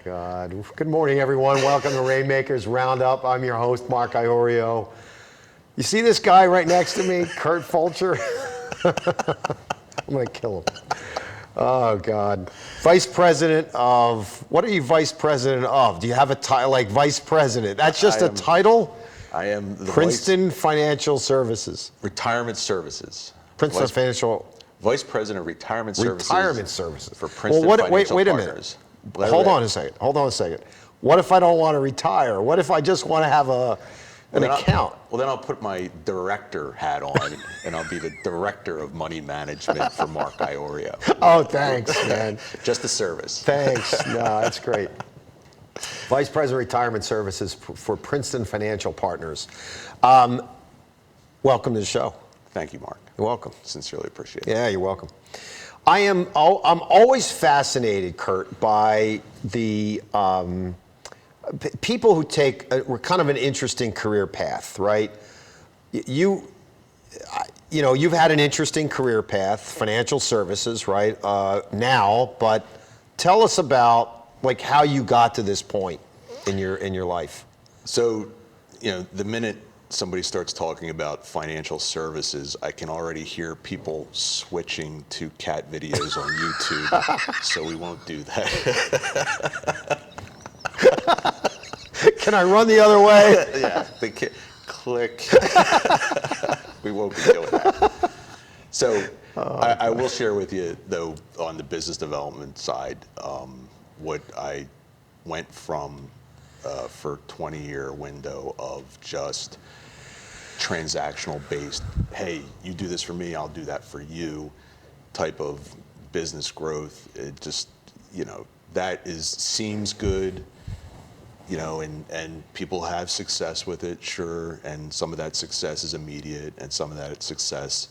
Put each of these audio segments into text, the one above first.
God. Good morning, everyone. Welcome to Rainmakers Roundup. I'm your host, Mark Iorio. You see this guy right next to me, Kurt Fulcher? I'm going to kill him. Oh, God. Vice President of, what are you Vice President of? Do you have a title like Vice President? That's just a title? I am the Princeton Financial Services. Retirement Services. Princeton Financial. Vice President of Retirement Services. Retirement Services. For Princeton Financial wait a Partners. minute. Hold on a second. What if I don't want to retire? What if I just want to have an account? Then I'll put my director hat on and I'll be the Director of Money Management for Mark Iorio. Oh, thanks, man. Just a service. Thanks. No, that's great. Vice President of Retirement Services for Princeton Financial Partners. Welcome to the show. Thank you, Mark. You're welcome. Sincerely appreciate it. Yeah, you're welcome. I'm always fascinated, Kurt, by the people who take kind of an interesting career path, right? You've had an interesting career path, financial services, right? Now, but tell us about like how you got to this point in your life. So, the minute somebody starts talking about financial services, I can already hear people switching to cat videos on YouTube, so we won't do that. Can I run the other way? Yeah, click. We won't be doing that. So I will share with you, though, on the business development side, what I went from for 20-year window of just transactional based, hey, you do this for me, I'll do that for you type of business growth. It just, that seems good, and people have success with it, sure, and some of that success is immediate, and some of that success,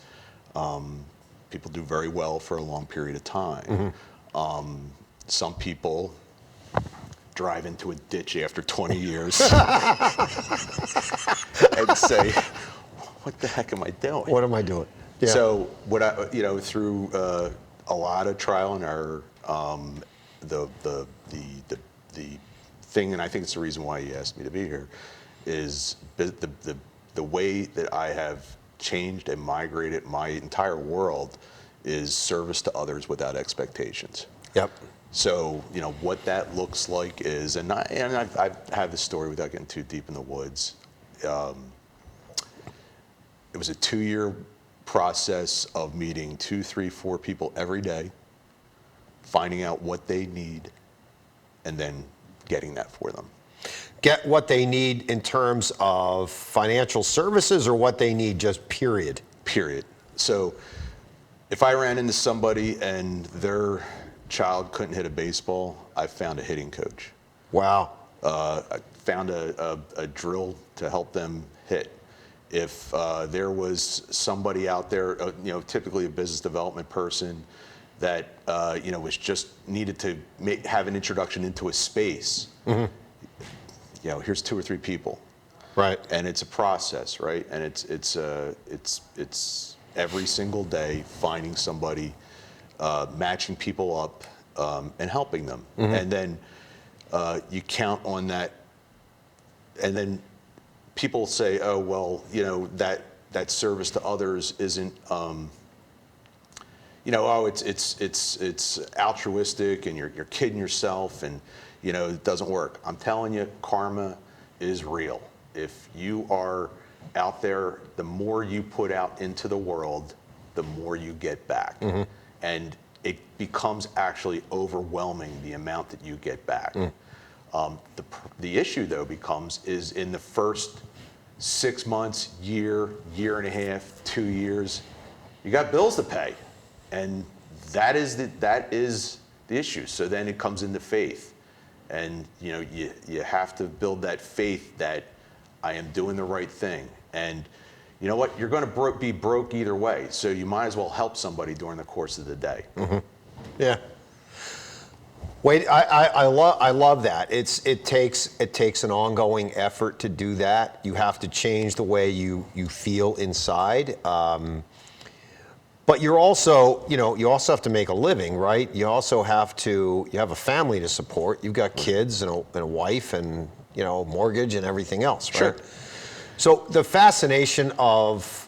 people do very well for a long period of time. Mm-hmm. Some people drive into a ditch after 20 years and say, what the heck am I doing? What am I doing? Yeah. So what through a lot of trial and error, the thing, and I think it's the reason why you asked me to be here, is the way that I have changed and migrated my entire world is service to others without expectations. Yep. So, what that looks like is, and I've had this story without getting too deep in the woods. It was a 2-year process of meeting 2, 3, 4 people every day, finding out what they need, and then getting that for them. Get what they need in terms of financial services or what they need just period? Period. So if I ran into somebody and their child couldn't hit a baseball, I found a hitting coach. Wow. I found a drill to help them hit. If there was somebody out there, typically a business development person that was just needed to have an introduction into a space. Mm-hmm. Here's 2 or 3 people. Right. And it's a process, right? And it's every single day finding somebody, matching people up, and helping them. Mm-hmm. And then you count on that. And then people say, oh, well, that service to others isn't, it's altruistic and you're kidding yourself and, it doesn't work. I'm telling you, karma is real. If you are out there, the more you put out into the world, the more you get back. Mm-hmm. And it becomes actually overwhelming the amount that you get back. Mm. The issue, though, is in the first 6 months, year and a half, 2 years, you got bills to pay. And that is the issue. So then it comes into faith. And you have to build that faith that I am doing the right thing. And you know what? You're going to be broke either way. So you might as well help somebody during the course of the day. Mm-hmm. Yeah. Wait, I love that. It takes an ongoing effort to do that. You have to change the way you feel inside. But you're also, you also have to make a living, right? You also have to, you have a family to support. You've got kids and a wife and, mortgage and everything else, right? Sure. So the fascination of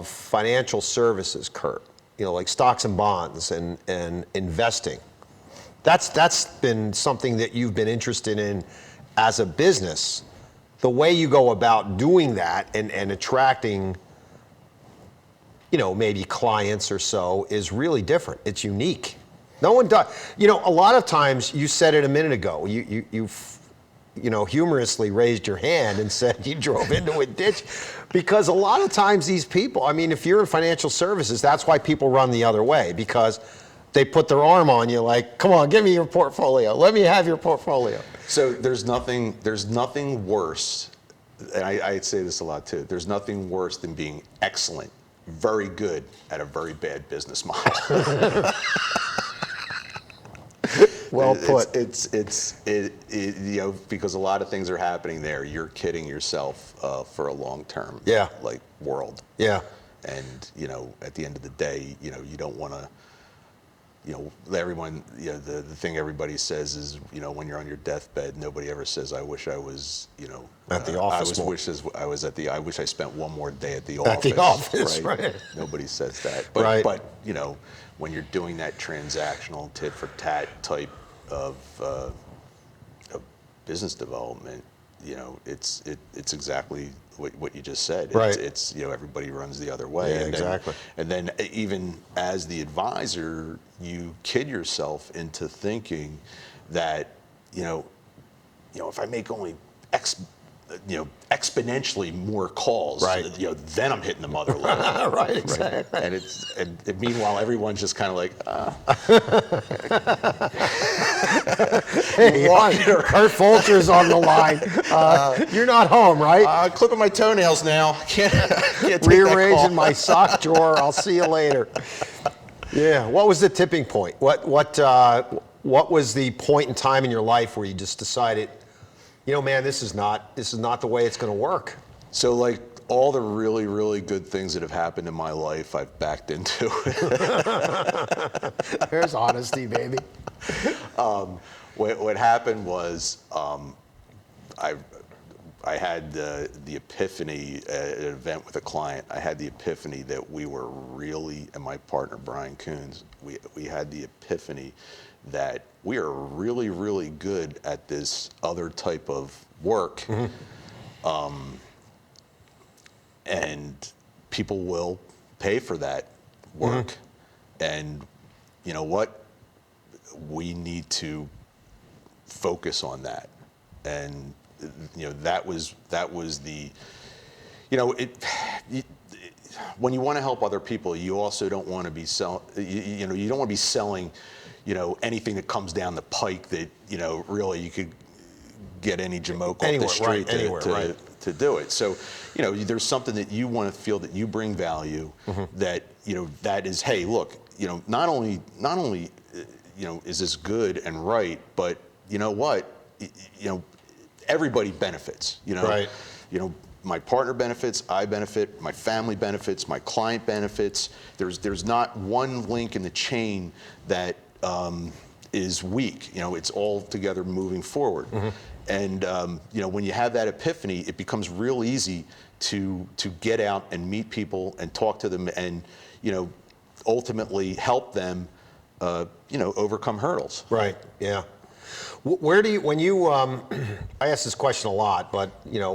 financial services, Kurt, like stocks and bonds and investing, that's been something that you've been interested in as a business. The way you go about doing that and attracting, maybe clients or so is really different. It's unique. No one does. A lot of times, you said it a minute ago, you humorously raised your hand and said you drove into a ditch, because a lot of times these people, if you're in financial services, that's why people run the other way, because they put their arm on you like, come on, give me your portfolio. Let me have your portfolio. So there's nothing worse, and I say this a lot too, there's nothing worse than being excellent, very good at a very bad business model. Well put. Because a lot of things are happening there. You're kidding yourself for a long-term, world. Yeah. And at the end of the day, you don't want to. Everyone. The thing everybody says is, when you're on your deathbed, nobody ever says, "I wish I was," at the office. I wish I spent one more day at the office. At the office, right? Nobody says that. But, right. But when you're doing that transactional tit for tat type of business development, it's exactly what you just said. Right. It's everybody runs the other way. Yeah, and exactly. Then even as the advisor, you kid yourself into thinking that if I make only exponentially more calls, right. Then I'm hitting the mother load. Right, exactly. Right? And meanwhile, everyone's just kind of like, Hey, Kurt Fulcher's on the line. You're not home, right? Clipping my toenails now. Can't take Rearranging my sock drawer. I'll see you later. Yeah. What was the tipping point? What was the point in time in your life where you just decided, man, this is not the way it's going to work? So all the really, really good things that have happened in my life, I've backed into. There's honesty, baby. What happened was I had the epiphany at an event with a client. I had the epiphany that we were really, and my partner Brian Coons, we had the epiphany that we are really, really good at this other type of work. Mm-hmm. And people will pay for that work. Mm-hmm. And you know what? We need to focus on that. And that was the, when you want to help other people, you also don't want to be you don't want to be selling, anything that comes down the pike that, really you could get any jamoke off the street to do it. So, there's something that you want to feel that you bring value, mm-hmm. that, that is, hey, look, not only is this good and right, but you know what, everybody benefits, Right. My partner benefits, I benefit, my family benefits, my client benefits. There's not one link in the chain that is weak. It's all together moving forward. Mm-hmm. And when you have that epiphany, it becomes real easy to get out and meet people and talk to them and ultimately help them overcome hurdles. Right. Yeah. Where do you, when you, I ask this question a lot, but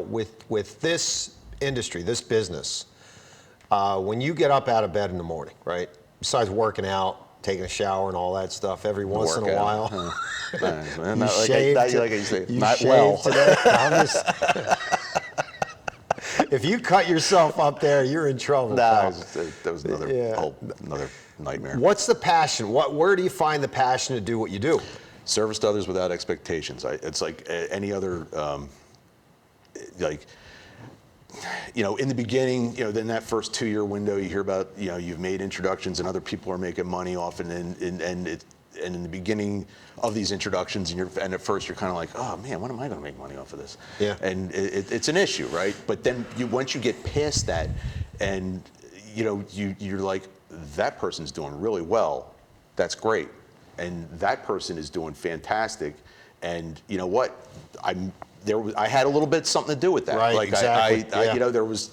with this industry, this business, when you get up out of bed in the morning, right? Besides working out, taking a shower and all that stuff every once in a while. You shaved today. If you cut yourself up there, you're in trouble. That was another nightmare. What's the passion? Where do you find the passion to do what you do? Service to others without expectations. It's like any other, in the beginning, then that first 2-year window, you hear about, you've made introductions and other people are making money off, and in the beginning of these introductions, and at first you're kind of like, oh man, when am I going to make money off of this? Yeah. And it's an issue, right? But then once you get past that, and you're like, that person's doing really well. That's great. And that person is doing fantastic. And you know what? I had a little bit something to do with that. Right, like exactly.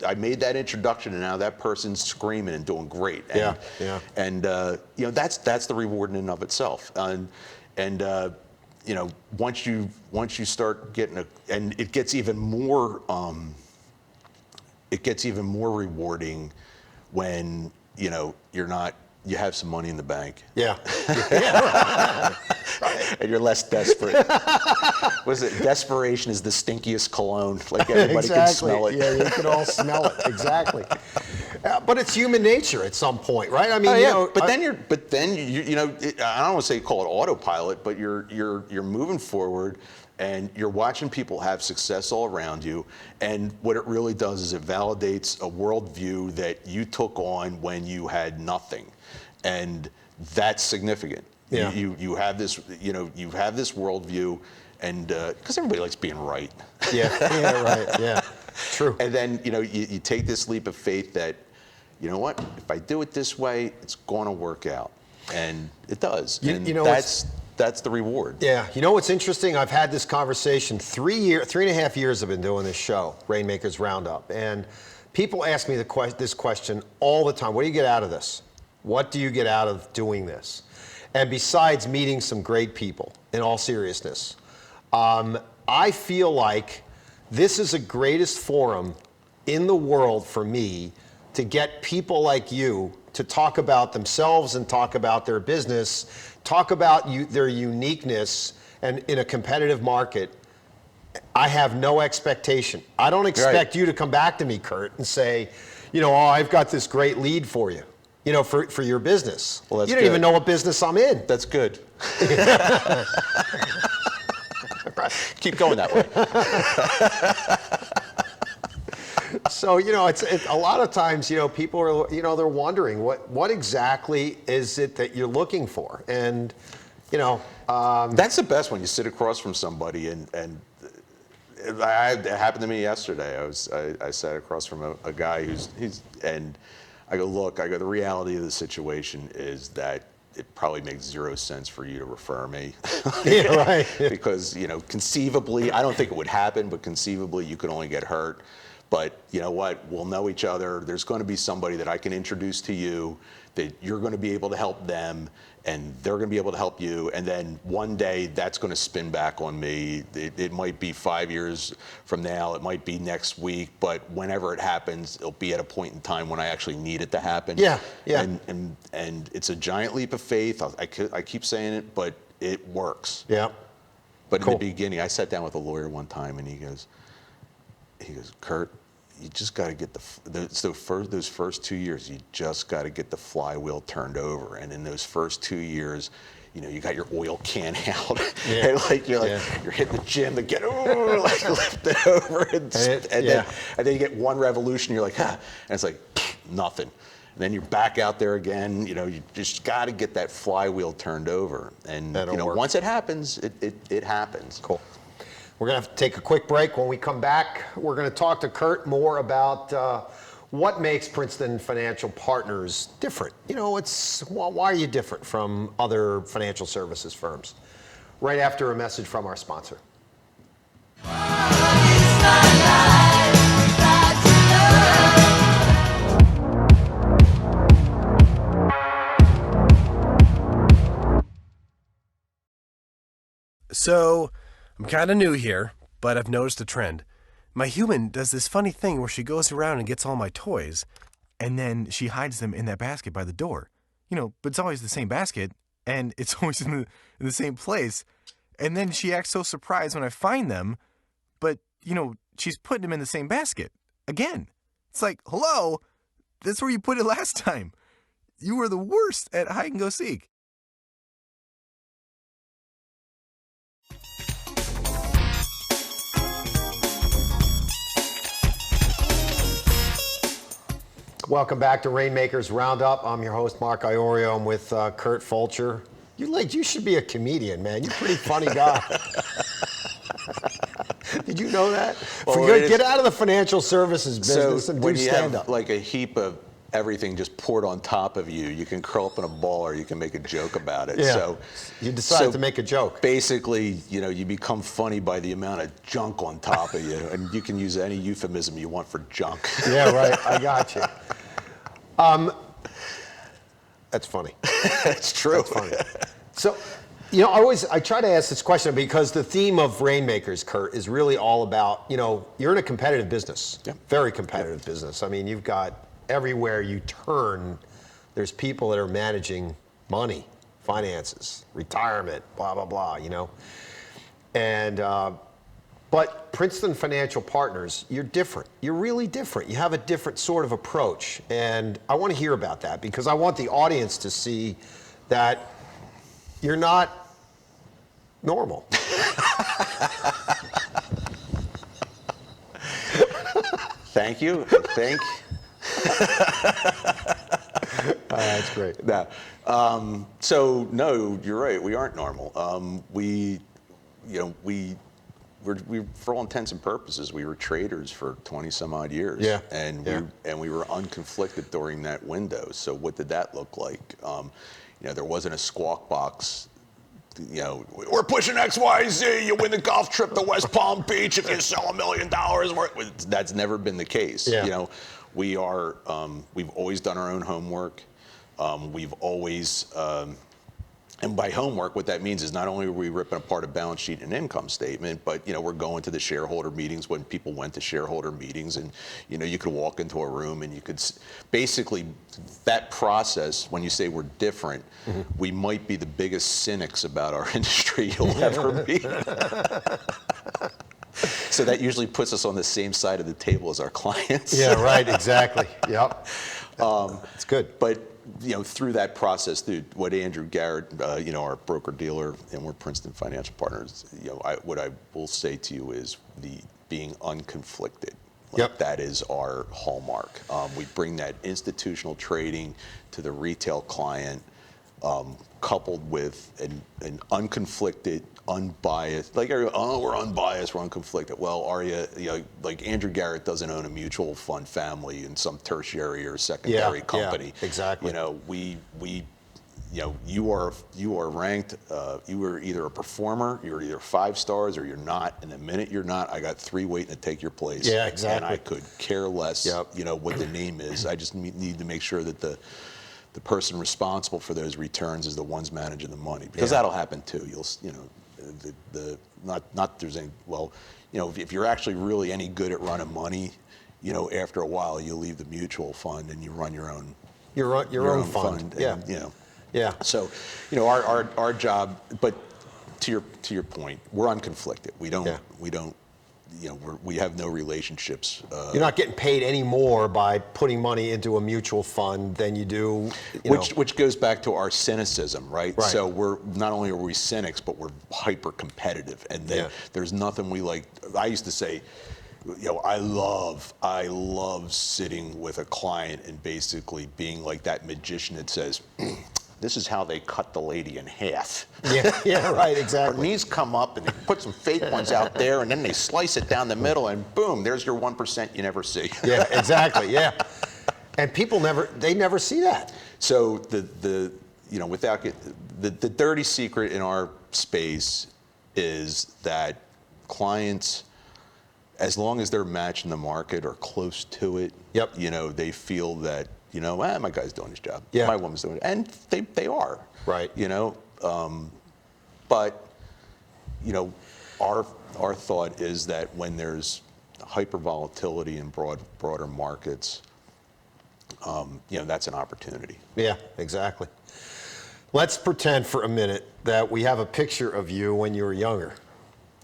I made that introduction, and now that person's screaming and doing great. And, And that's the reward in and of itself. And once you start getting and it gets even more rewarding when you have some money in the bank. Yeah. And you're less desperate. What is it? Desperation is the stinkiest cologne. Like everybody can smell it. Yeah, you can all smell it. Exactly. But it's human nature at some point, right? I mean, But then I don't want to say call it autopilot, but you're moving forward, and you're watching people have success all around you. And what it really does is it validates a worldview that you took on when you had nothing, and that's significant. Yeah. You have this worldview, and because everybody likes being right. Yeah, right. Yeah, true. And then you take this leap of faith that, you know what, if I do it this way, it's going to work out, and it does. That's the reward. Yeah. You know what's interesting? I've had this conversation 3.5 years I've been doing this show, Rainmakers Roundup, and people ask me this question all the time. What do you get out of this? What do you get out of doing this? And besides meeting some great people, in all seriousness, I feel like this is the greatest forum in the world for me to get people like you to talk about themselves and talk about their business, talk about their uniqueness, and in a competitive market. I have no expectation. I don't expect you to come back to me, Kurt, and say, I've got this great lead for you. For your business. Well, you don't even know what business I'm in. That's good. Keep going that way. So, it's a lot of times, people are, they're wondering what exactly is it that you're looking for? And, that's the best when you sit across from somebody and it happened to me yesterday. I sat across from a guy and I go, the reality of the situation is that it probably makes zero sense for you to refer me. Yeah, right. Because, conceivably, I don't think it would happen, but conceivably you could only get hurt. But you know what? We'll know each other. There's going to be somebody that I can introduce to you that you're going to be able to help them, and they're going to be able to help you. And then one day that's going to spin back on me. It might be 5 years from now. It might be next week. But whenever it happens, it'll be at a point in time when I actually need it to happen. Yeah. And it's a giant leap of faith. I keep saying it, but it works. Yeah. But in the beginning, I sat down with a lawyer one time, and he goes, Kurt, you just got to get those first 2 years, you just got to get the flywheel turned over. And in those first 2 years, you got your oil can out, and you're hitting the gym to get lift it over, and then you get one revolution, you're like, and it's like nothing. And then you're back out there again. You just got to get that flywheel turned over, and once it happens, it happens. Cool. We're going to have to take a quick break. When we come back, we're going to talk to Kurt more about what makes Princeton Financial Partners different. Why are you different from other financial services firms? Right after a message from our sponsor. So, I'm kind of new here, but I've noticed a trend. My human does this funny thing where she goes around and gets all my toys, and then she hides them in that basket by the door. But it's always the same basket, and it's always in the same place. And then she acts so surprised when I find them, but, she's putting them in the same basket. Again. It's like, hello? That's where you put it last time. You were the worst at hide and go seek. Welcome back to Rainmakers Roundup. I'm your host, Mark Iorio. I'm with Kurt Fulcher. You should be a comedian, man. You're a pretty funny guy. Did you know that? Well, Get out of the financial services business and do stand-up. Like a heap of everything just poured on top of you. You can curl up in a ball or you can make a joke about it. Yeah. So You decided to make a joke. basically, you become funny by the amount of junk on top of you, and you can use any euphemism you want for junk. Yeah, right. I got you. That's funny. It's true. That's funny. So, I try to ask this question because the theme of Rainmakers, Kurt, is really all about, you're in a competitive business. Yep. Very competitive business. I mean, you've got everywhere you turn, there's people that are managing money, finances, retirement, blah, blah, blah, And, but Princeton Financial Partners, you're different. You're really different. You have a different sort of approach. And I want to hear about that because I want the audience to see that you're not normal. Thank you. That's great. So no, you're right. We aren't normal. We for all intents and purposes, we were traders for 20 some odd years. Yeah. And we were unconflicted during that window. So what did that look like? There wasn't a squawk box. We're pushing X, Y, Z. You win the golf trip to West Palm Beach if you sell $1 million. That's never been the case. Yeah. We've always done our own homework. We've always, and by homework, what that means is not only are we ripping apart a balance sheet and income statement, but we're going to the shareholder meetings when people went to shareholder meetings, and you could walk into a room and you could basically that process. When you say we're different, we might be the biggest cynics about our industry you'll ever meet. So that usually puts us on the same side of the table as our clients. Yeah, right, exactly. Yep. It's good. But through that process, through what Andrew Garrett, our broker dealer, and we're Princeton Financial Partners. What I will say to you is the being unconflicted. Yep. That is our hallmark. We bring that institutional trading to the retail client, coupled with an unconflicted, unbiased, we're unbiased, we're unconflicted. Well, are you, like Andrew Garrett doesn't own a mutual fund family in some tertiary or secondary company. Yeah, exactly. You are ranked, you are either a performer, you're either 5 stars or you're not, and the minute you're not, I got 3 waiting to take your place. Yeah, exactly. And I could care less, what the name is. I just need to make sure that the person responsible for those returns is the ones managing the money, because that'll happen too. If you're actually really any good at running money, after a while you leave the mutual fund and you run your own own fund. And, Yeah. So, our job, but to your point, we're unconflicted. We have no relationships. You're not getting paid any more by putting money into a mutual fund than you do. Which goes back to our cynicism, right? Right. So we're not only are we cynics, but we're hyper competitive, and then there's nothing we like. I used to say, I love sitting with a client and basically being like that magician that says, this is how they cut the lady in half. Yeah, right, exactly. Her knees come up and they put some fake ones out there, and then they slice it down the middle, and boom, there's your 1% you never see. Yeah, exactly, yeah. And people never see that. So the dirty secret in our space is that clients, as long as they're matching the market or close to it, they feel that, my guy's doing his job. Yeah. My woman's doing it. And they are. Right. But, our thought is that when there's hyper volatility in broader markets, that's an opportunity. Yeah, exactly. Let's pretend for a minute that we have a picture of you when you were younger.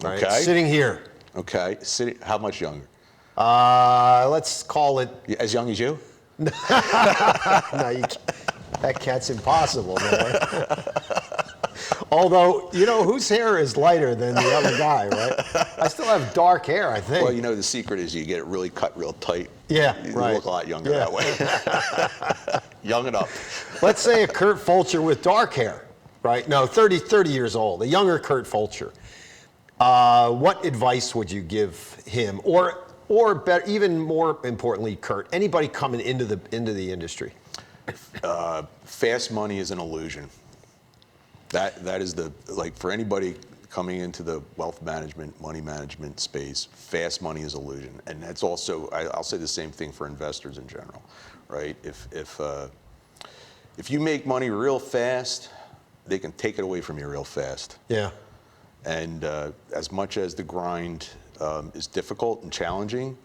Right? Okay. Sitting here. Okay. How much younger? Let's call it. As young as you? No, that cat's impossible, man. Although, whose hair is lighter than the other guy, right? I still have dark hair, I think. Well, the secret is you get it really cut real tight. Yeah, you right. look a lot younger that way. Young enough. Let's say a Kurt Fulcher with dark hair, right? No, 30 years old, a younger Kurt Fulcher. What advice would you give him? Or or better, even more importantly, Kurt, anybody coming into the industry? Fast money is an illusion. That is for anybody coming into the wealth management, money management space, fast money is illusion. And that's also, I'll say the same thing for investors in general, right? If you make money real fast, they can take it away from you real fast. Yeah. And as much as the grind is difficult and challenging,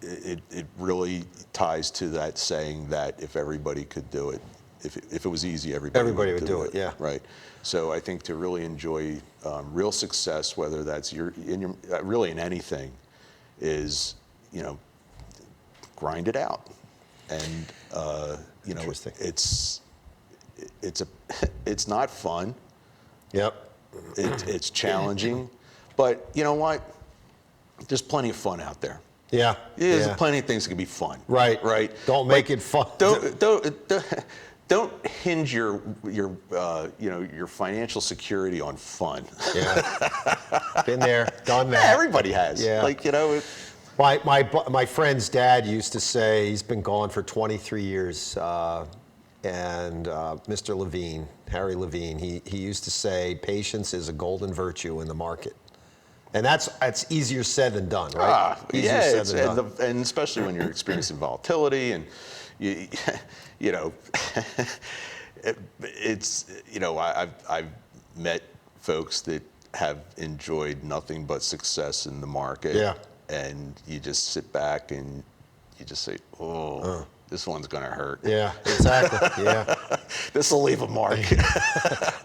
it really ties to that saying that if everybody could do it, if it was easy, everybody would do it. Yeah. Right. So I think to really enjoy real success, whether that's really in anything, is grind it out, and Interesting. it's not fun. Yep. It's challenging, but you know what? There's plenty of fun out there. Yeah. There's plenty of things that can be fun. Right. Right. Don't make it fun. Don't hinge your financial security on fun. Yeah. Been there, done that. Yeah, everybody has. Yeah. My friend's dad used to say, he's been gone for 23 years, and Mr. Levine, Harry Levine, he used to say, patience is a golden virtue in the market. And that's easier said than done, right? Easier said than done. And especially when you're experiencing volatility and I've met folks that have enjoyed nothing but success in the market. Yeah. And you just sit back and you just say, this one's gonna hurt. Yeah, exactly. Yeah. This will leave a mark.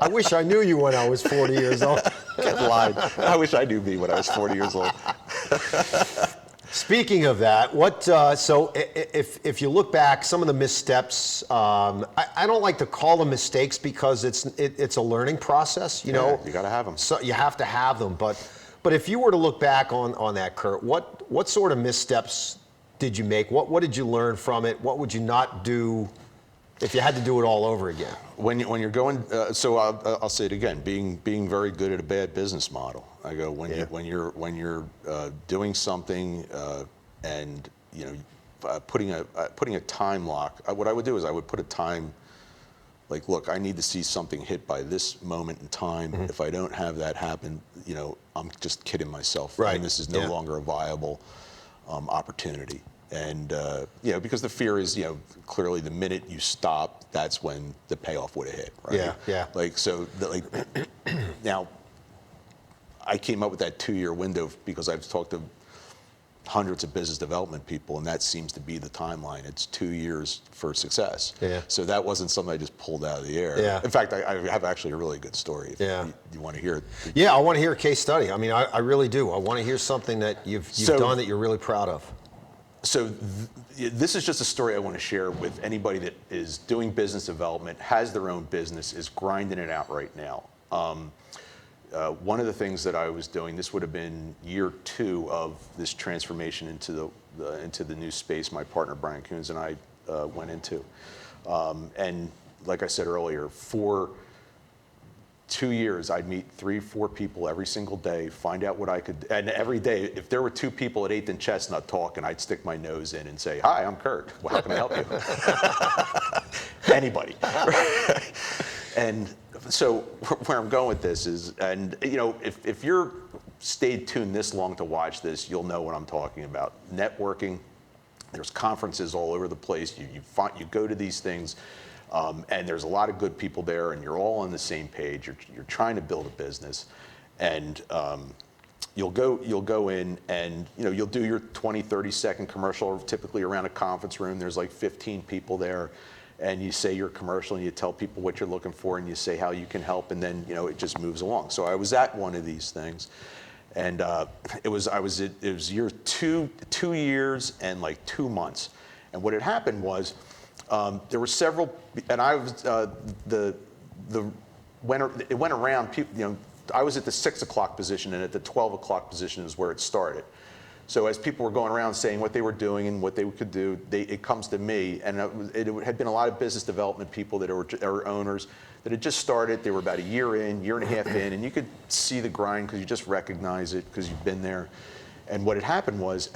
I wish I knew you when I was 40 years old. Get lied. I wish I knew me when I was 40 years old. Speaking of that, so if you look back, some of the missteps, I don't like to call them mistakes because it's a learning process. You know, you got to have them. So you have to have them, but if you were to look back on that, Kurt, what sort of missteps did you make? What did you learn from it? What would you not do if you had to do it all over again? When you're going, so I'll say it again, being very good at a bad business model. I go when you're doing something and putting a time lock. What I would do is I would put a time. Like, look, I need to see something hit by this moment in time. Mm-hmm. If I don't have that happen, I'm just kidding myself. Right. And this is no longer a viable opportunity. And because the fear is, clearly the minute you stop, that's when the payoff would have hit. Right. Yeah. Yeah. Now, I came up with that 2-year window because I've talked to hundreds of business development people, and that seems to be the timeline. It's 2 years for success. Yeah. So that wasn't something I just pulled out of the air. Yeah. In fact, I have actually a really good story. If you want to hear it. Yeah, I want to hear a case study. I mean, I really do. I want to hear something that you've done that you're really proud of. So this is just a story I want to share with anybody that is doing business development, has their own business, is grinding it out right now. One of the things that I was doing, this would have been year 2 of this transformation into the new space my partner Brian Coons and I went into. And like I said earlier, for 2 years, I'd meet 3-4 people every single day, find out what I could, and every day, if there were 2 people at 8th and Chestnut talking, I'd stick my nose in and say, "Hi, I'm Kurt. Well, how can I help you?" Anybody. And so where I'm going with this is, and if you're stayed tuned this long to watch this, you'll know what I'm talking about. Networking, there's conferences all over the place. You go to these things. And there's a lot of good people there, and you're all on the same page. You're trying to build a business, and you'll go in, and you'll do your 20-30 second commercial. Typically around a conference room, there's like 15 people there, and you say your commercial, and you tell people what you're looking for, and you say how you can help, and then it just moves along. So I was at one of these things, and it was year 2 years and like 2 months, and what had happened was. There were several, and I was it went around. People, I was at the 6 o'clock position, and at the 12 o'clock position is where it started. So as people were going around saying what they were doing and what they could do, it comes to me, and it had been a lot of business development people that are owners that had just started. They were about a year and a half in, and you could see the grind because you just recognize it because you've been there. And what had happened was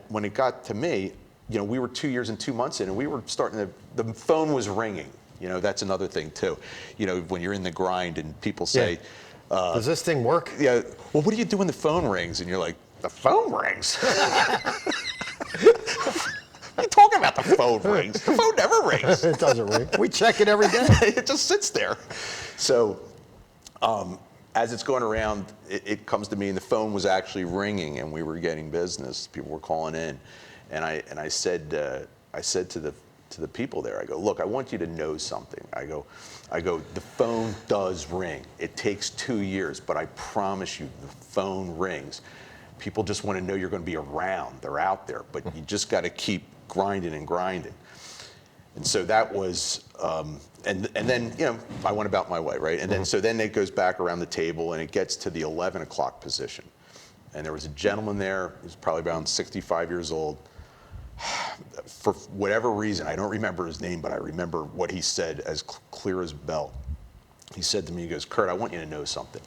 when it got to me, we were 2 years and 2 months in, and we were the phone was ringing. That's another thing too. When you're in the grind and people say, does this thing work? Yeah, well, what do you do when the phone rings? And you're like, the phone rings? What are you talking about? The phone rings. The phone never rings. It doesn't ring. We check it every day. It just sits there. So as it's going around, it comes to me, and the phone was actually ringing, and we were getting business. People were calling in, and I said to the people there, I go, look, I want you to know something. I go, the phone does ring. It takes 2 years, but I promise you, the phone rings. People just want to know you're going to be around. They're out there, but you just got to keep grinding and grinding. And so that was, and then I went about my way, right? And then it goes back around the table, and it gets to the 11 o'clock position. And there was a gentleman there, he was probably around 65 years old. For whatever reason, I don't remember his name, but I remember what he said as clear as bell. He said to me, he goes, Kurt, I want you to know something.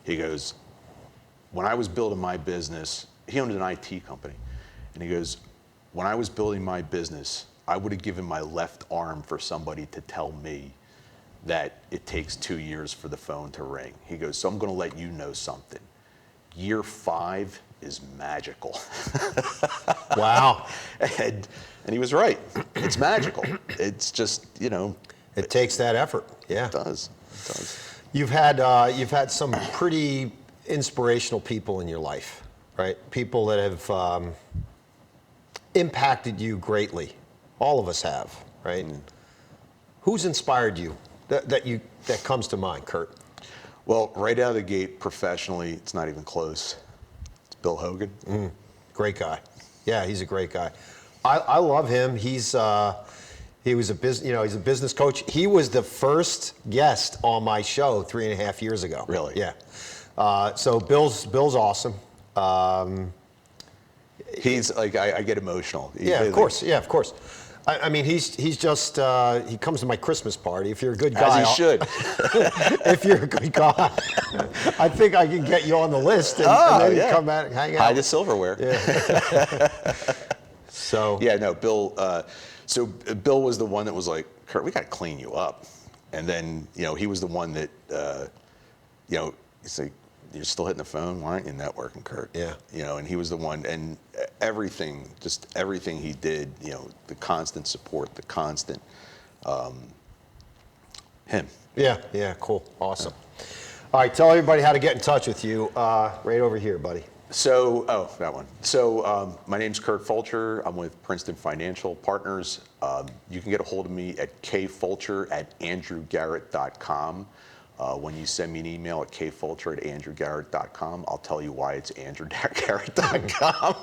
He goes, when I was building my business, he owned an IT company, and he goes, when I was building my business, I would have given my left arm for somebody to tell me that it takes 2 years for the phone to ring. He goes, so I'm going to let you know something. Year 5 is magical. Wow. And he was right. It's magical. It's just, It takes that effort. Yeah. It does. It does. You've had some pretty inspirational people in your life, right? People that have impacted you greatly. All of us have, right? Who's inspired you that comes to mind, Kurt? Well, right out of the gate, professionally, it's not even close. It's Bill Hogan. Great guy. Yeah, he's a great guy. I love him. He was he's a business coach. He was the first guest on my show 3.5 years ago. Really? Yeah. So Bill's awesome. He's like, I get emotional. Yeah, of course. Yeah, of course. I mean, he's just, he comes to my Christmas party. If you're a good guy. As he should. If you're a good guy, I think I can get you on the list and then you come out and hang out. Hide the silverware. Yeah. So. Yeah, no, Bill, so Bill was the one that was like, Kurt, we got to clean you up. And then, he was the one that, he's like, you're still hitting the phone? Why aren't you networking, Kurt? Yeah. And he was the one, and everything he did, the constant support, the constant, him. Yeah, cool, awesome. All right, tell everybody how to get in touch with you. Right over here, buddy. So, that one. So, my name's Kurt Fulcher. I'm with Princeton Financial Partners. You can get a hold of me at kfulcher@andrewgarrett.com. When you send me an email at kfulcher@andrewgarrett.com, I'll tell you why it's andrewgarrett.com.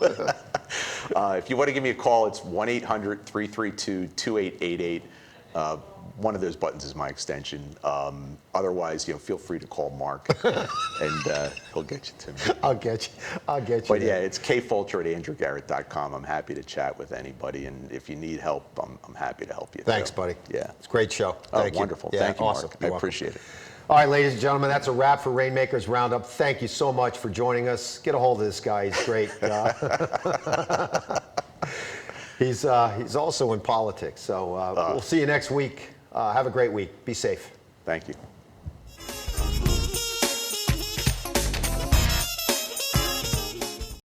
If you want to give me a call, it's 1-800-332-2888. One of those buttons is my extension. Otherwise, feel free to call Mark, and he'll get you to me. I'll get you. But yeah, it's kfulcher@andrewgarrett.com. I'm happy to chat with anybody, and if you need help, I'm happy to help you. Thanks, buddy. Yeah. It's a great show. Thank you. Wonderful. Yeah, Thank you, awesome. Mark. I appreciate it. All right, ladies and gentlemen, that's a wrap for Rainmakers Roundup. Thank you so much for joining us. Get a hold of this guy. He's great. He's also in politics. So we'll see you next week. Have a great week. Be safe. Thank you.